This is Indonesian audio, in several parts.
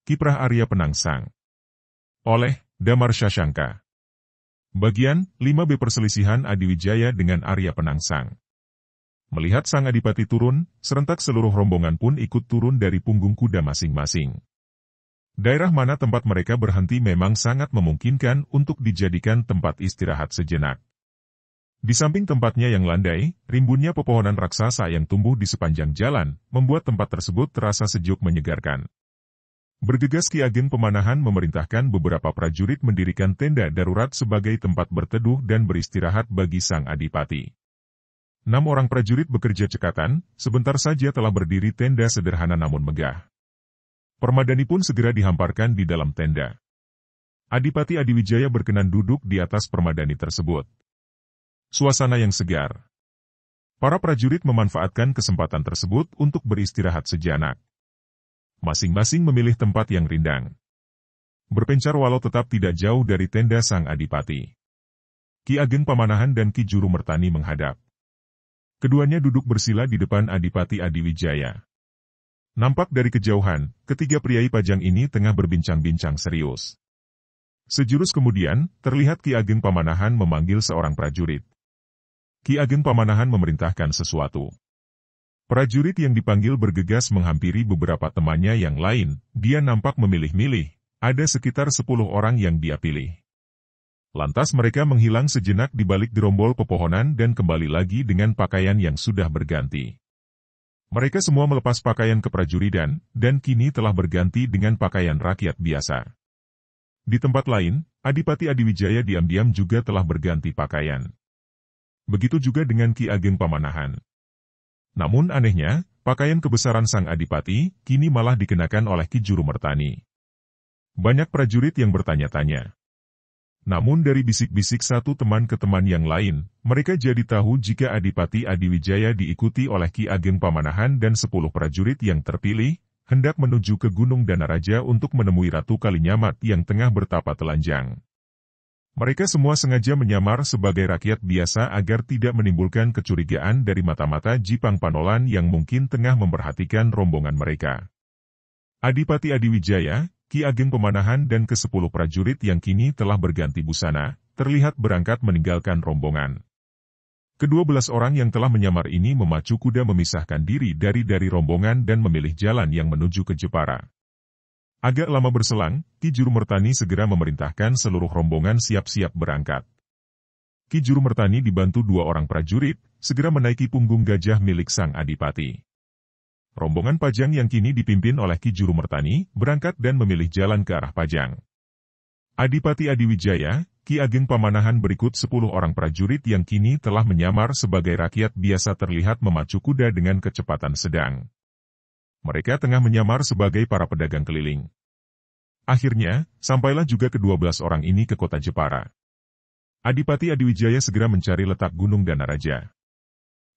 Kiprah Arya Penangsang. Oleh Damar Syasangka. Bagian 5B Perselisihan Adiwijaya dengan Arya Penangsang. Melihat sang adipati turun, serentak seluruh rombongan pun ikut turun dari punggung kuda masing-masing. Daerah mana tempat mereka berhenti memang sangat memungkinkan untuk dijadikan tempat istirahat sejenak. Di samping tempatnya yang landai, rimbunnya pepohonan raksasa yang tumbuh di sepanjang jalan, membuat tempat tersebut terasa sejuk menyegarkan. Bergegas Ki Ageng Pemanahan memerintahkan beberapa prajurit mendirikan tenda darurat sebagai tempat berteduh dan beristirahat bagi sang adipati. 6 orang prajurit bekerja cekatan, sebentar saja telah berdiri tenda sederhana namun megah. Permadani pun segera dihamparkan di dalam tenda. Adipati Adiwijaya berkenan duduk di atas permadani tersebut. Suasana yang segar. Para prajurit memanfaatkan kesempatan tersebut untuk beristirahat sejenak. Masing-masing memilih tempat yang rindang. Berpencar walau tetap tidak jauh dari tenda sang adipati. Ki Ageng Pamanahan dan Ki Juru Mertani menghadap. Keduanya duduk bersila di depan Adipati Adiwijaya. Nampak dari kejauhan, ketiga priai pajang ini tengah berbincang-bincang serius. Sejurus kemudian, terlihat Ki Ageng Pamanahan memanggil seorang prajurit. Ki Ageng Pamanahan memerintahkan sesuatu. Prajurit yang dipanggil bergegas menghampiri beberapa temannya yang lain, dia nampak memilih-milih, ada sekitar 10 orang yang dia pilih. Lantas mereka menghilang sejenak di balik gerombol pepohonan dan kembali lagi dengan pakaian yang sudah berganti. Mereka semua melepas pakaian keprajuritan, dan kini telah berganti dengan pakaian rakyat biasa. Di tempat lain, Adipati Adiwijaya diam-diam juga telah berganti pakaian. Begitu juga dengan Ki Ageng Pamanahan. Namun anehnya, pakaian kebesaran sang adipati, kini malah dikenakan oleh Ki Juru Mertani. Banyak prajurit yang bertanya-tanya. Namun dari bisik-bisik satu teman ke teman yang lain, mereka jadi tahu jika Adipati Adiwijaya diikuti oleh Ki Ageng Pamanahan dan 10 prajurit yang terpilih, hendak menuju ke Gunung Danaraja untuk menemui Ratu Kalinyamat yang tengah bertapa telanjang. Mereka semua sengaja menyamar sebagai rakyat biasa agar tidak menimbulkan kecurigaan dari mata-mata Jipang Panolan yang mungkin tengah memperhatikan rombongan mereka. Adipati Adiwijaya, Ki Ageng Pemanahan dan ke-10 prajurit yang kini telah berganti busana, terlihat berangkat meninggalkan rombongan. Ke-12 orang yang telah menyamar ini memacu kuda memisahkan diri dari rombongan dan memilih jalan yang menuju ke Jepara. Agak lama berselang, Ki Juru Mertani segera memerintahkan seluruh rombongan siap-siap berangkat. Ki Juru Mertani dibantu 2 orang prajurit, segera menaiki punggung gajah milik sang adipati. Rombongan Pajang yang kini dipimpin oleh Ki Juru Mertani, berangkat dan memilih jalan ke arah Pajang. Adipati Adiwijaya, Ki Ageng Pamanahan berikut 10 orang prajurit yang kini telah menyamar sebagai rakyat biasa terlihat memacu kuda dengan kecepatan sedang. Mereka tengah menyamar sebagai para pedagang keliling. Akhirnya, sampailah juga ke-12 orang ini ke kota Jepara. Adipati Adiwijaya segera mencari letak Gunung Danaraja.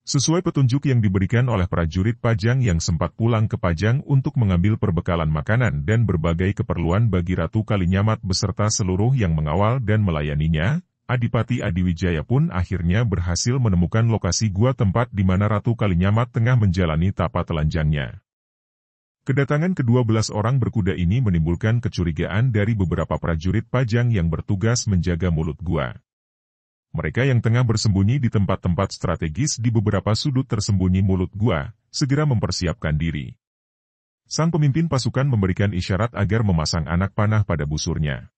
Sesuai petunjuk yang diberikan oleh prajurit Pajang yang sempat pulang ke Pajang untuk mengambil perbekalan makanan dan berbagai keperluan bagi Ratu Kalinyamat beserta seluruh yang mengawal dan melayaninya, Adipati Adiwijaya pun akhirnya berhasil menemukan lokasi gua tempat di mana Ratu Kalinyamat tengah menjalani tapa telanjangnya. Kedatangan ke-12 orang berkuda ini menimbulkan kecurigaan dari beberapa prajurit Pajang yang bertugas menjaga mulut gua. Mereka yang tengah bersembunyi di tempat-tempat strategis di beberapa sudut tersembunyi mulut gua, segera mempersiapkan diri. Sang pemimpin pasukan memberikan isyarat agar memasang anak panah pada busurnya.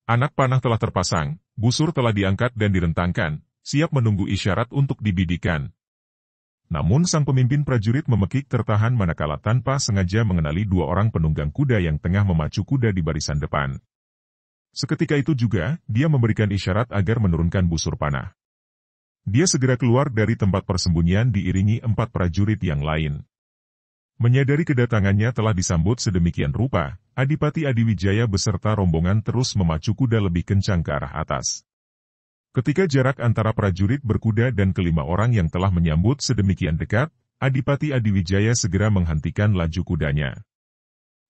Anak panah telah terpasang, busur telah diangkat dan direntangkan, siap menunggu isyarat untuk dibidikan. Namun sang pemimpin prajurit memekik tertahan manakala tanpa sengaja mengenali 2 orang penunggang kuda yang tengah memacu kuda di barisan depan. Seketika itu juga, dia memberikan isyarat agar menurunkan busur panah. Dia segera keluar dari tempat persembunyian diiringi 4 prajurit yang lain. Menyadari kedatangannya telah disambut sedemikian rupa, Adipati Adiwijaya beserta rombongan terus memacu kuda lebih kencang ke arah atas. Ketika jarak antara prajurit berkuda dan ke-5 orang yang telah menyambut sedemikian dekat, Adipati Adiwijaya segera menghentikan laju kudanya.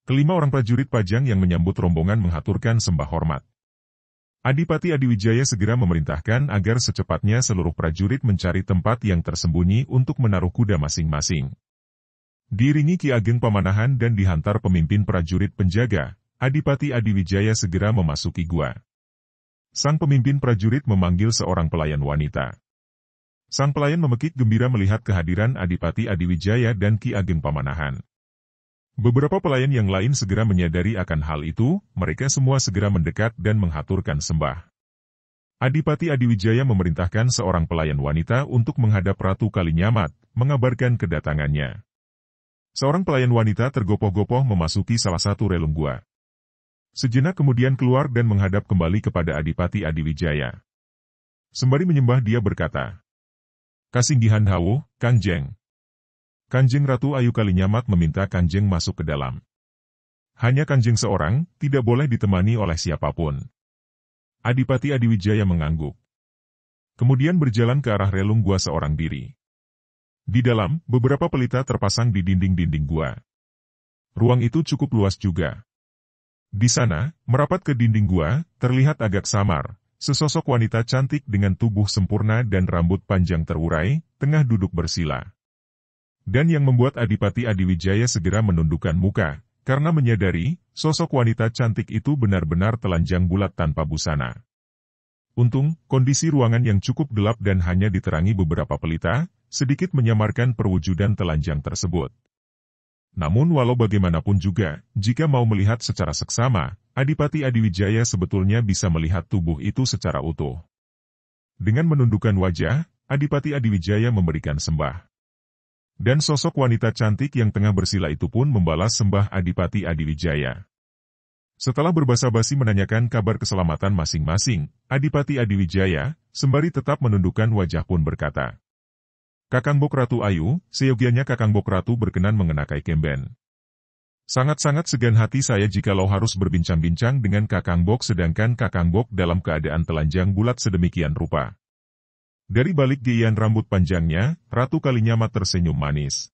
Ke-5 orang prajurit Pajang yang menyambut rombongan menghaturkan sembah hormat. Adipati Adiwijaya segera memerintahkan agar secepatnya seluruh prajurit mencari tempat yang tersembunyi untuk menaruh kuda masing-masing. Diiringi Ki Ageng Pamanahan dan dihantar pemimpin prajurit penjaga, Adipati Adiwijaya segera memasuki gua. Sang pemimpin prajurit memanggil seorang pelayan wanita. Sang pelayan memekik gembira melihat kehadiran Adipati Adiwijaya dan Ki Ageng Pamanahan. Beberapa pelayan yang lain segera menyadari akan hal itu, mereka semua segera mendekat dan menghaturkan sembah. Adipati Adiwijaya memerintahkan seorang pelayan wanita untuk menghadap Ratu Kalinyamat, mengabarkan kedatangannya. Seorang pelayan wanita tergopoh-gopoh memasuki salah satu relung gua. Sejenak kemudian keluar dan menghadap kembali kepada Adipati Adiwijaya. Sembari menyembah dia berkata, "Kasinggihan Hawu, Kanjeng." Kanjeng Ratu Ayu Kalinyamat meminta Kanjeng masuk ke dalam. Hanya Kanjeng seorang, tidak boleh ditemani oleh siapapun. Adipati Adiwijaya mengangguk. Kemudian berjalan ke arah relung gua seorang diri. Di dalam, beberapa pelita terpasang di dinding-dinding gua. Ruang itu cukup luas juga. Di sana, merapat ke dinding gua, terlihat agak samar, sesosok wanita cantik dengan tubuh sempurna dan rambut panjang terurai, tengah duduk bersila. Dan yang membuat Adipati Adiwijaya segera menundukkan muka, karena menyadari, sosok wanita cantik itu benar-benar telanjang bulat tanpa busana. Untung, kondisi ruangan yang cukup gelap dan hanya diterangi beberapa pelita, sedikit menyamarkan perwujudan telanjang tersebut. Namun walau bagaimanapun juga, jika mau melihat secara seksama, Adipati Adiwijaya sebetulnya bisa melihat tubuh itu secara utuh. Dengan menundukkan wajah, Adipati Adiwijaya memberikan sembah. Dan sosok wanita cantik yang tengah bersila itu pun membalas sembah Adipati Adiwijaya. Setelah berbasa-basi menanyakan kabar keselamatan masing-masing, Adipati Adiwijaya, sembari tetap menundukkan wajah pun berkata, "Kakang Bok Ratu Ayu, seyogianya Kakang Bok Ratu berkenan mengenakai kemben. Sangat-sangat segan hati saya jikalau harus berbincang-bincang dengan Kakang Bok sedangkan Kakang Bok dalam keadaan telanjang bulat sedemikian rupa." Dari balik giian rambut panjangnya, Ratu Kalinyamat tersenyum manis.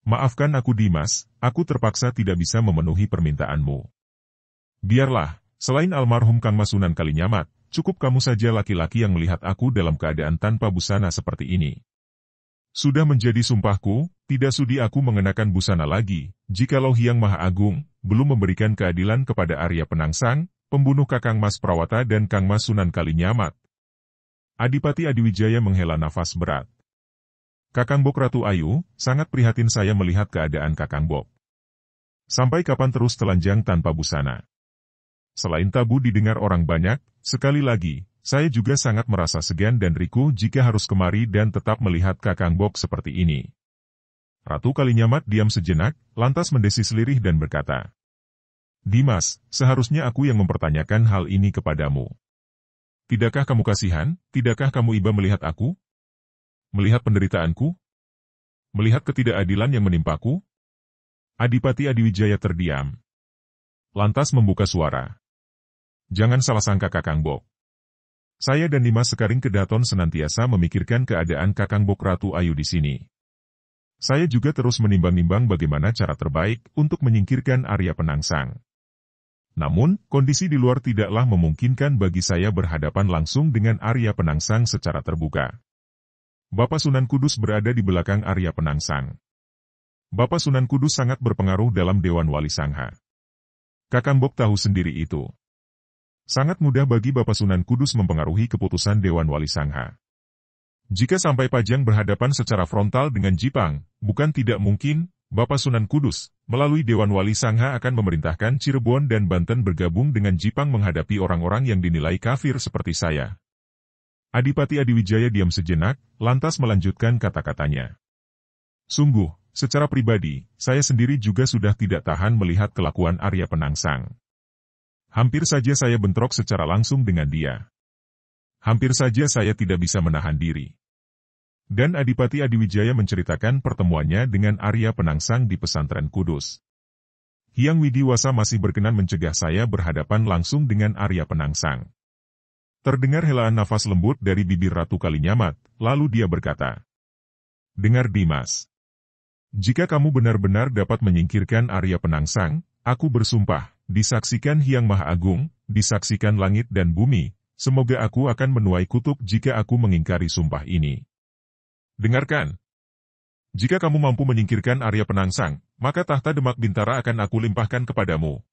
"Maafkan aku Dimas, aku terpaksa tidak bisa memenuhi permintaanmu. Biarlah, selain almarhum Kang Mas Sunan Kalinyamat, cukup kamu saja laki-laki yang melihat aku dalam keadaan tanpa busana seperti ini. Sudah menjadi sumpahku, tidak sudi aku mengenakan busana lagi, jikalau Hyang Maha Agung belum memberikan keadilan kepada Arya Penangsang, pembunuh Kakang Mas Prawata dan Kang Mas Sunan Kalinyamat." Adipati Adiwijaya menghela nafas berat. "Kakang Bok Ratu Ayu, sangat prihatin saya melihat keadaan Kakang Bok. Sampai kapan terus telanjang tanpa busana? Selain tabu didengar orang banyak, sekali lagi, saya juga sangat merasa segan dan riku jika harus kemari dan tetap melihat Kakang Bok seperti ini." Ratu Kalinyamat diam sejenak, lantas mendesis lirih dan berkata, "Dimas, seharusnya aku yang mempertanyakan hal ini kepadamu. Tidakkah kamu kasihan, tidakkah kamu iba melihat aku? Melihat penderitaanku? Melihat ketidakadilan yang menimpaku?" Adipati Adiwijaya terdiam. Lantas membuka suara. "Jangan salah sangka Kakang Bok. Saya dan Dimas Sekaring Kedaton senantiasa memikirkan keadaan Kakang Bok Ratu Ayu di sini. Saya juga terus menimbang-nimbang bagaimana cara terbaik untuk menyingkirkan Arya Penangsang. Namun, kondisi di luar tidaklah memungkinkan bagi saya berhadapan langsung dengan Arya Penangsang secara terbuka. Bapak Sunan Kudus berada di belakang Arya Penangsang. Bapak Sunan Kudus sangat berpengaruh dalam Dewan Wali Sangha. Kakang Bok tahu sendiri itu. Sangat mudah bagi Bapak Sunan Kudus mempengaruhi keputusan Dewan Wali Sangha. Jika sampai Pajang berhadapan secara frontal dengan Jipang, bukan tidak mungkin, Bapak Sunan Kudus, melalui Dewan Wali Sangha akan memerintahkan Cirebon dan Banten bergabung dengan Jipang menghadapi orang-orang yang dinilai kafir seperti saya." Adipati Adiwijaya diam sejenak, lantas melanjutkan kata-katanya. "Sungguh, secara pribadi, saya sendiri juga sudah tidak tahan melihat kelakuan Arya Penangsang. Hampir saja saya bentrok secara langsung dengan dia. Hampir saja saya tidak bisa menahan diri." Dan Adipati Adiwijaya menceritakan pertemuannya dengan Arya Penangsang di pesantren Kudus. "Hyang Widiwasa masih berkenan mencegah saya berhadapan langsung dengan Arya Penangsang." Terdengar helaan nafas lembut dari bibir Ratu Kalinyamat, lalu dia berkata, "Dengar Dimas. Jika kamu benar-benar dapat menyingkirkan Arya Penangsang, aku bersumpah, disaksikan Hyang Maha Agung, disaksikan langit dan bumi, semoga aku akan menuai kutuk jika aku mengingkari sumpah ini. Dengarkan. Jika kamu mampu menyingkirkan Arya Penangsang, maka tahta Demak Bintara akan aku limpahkan kepadamu.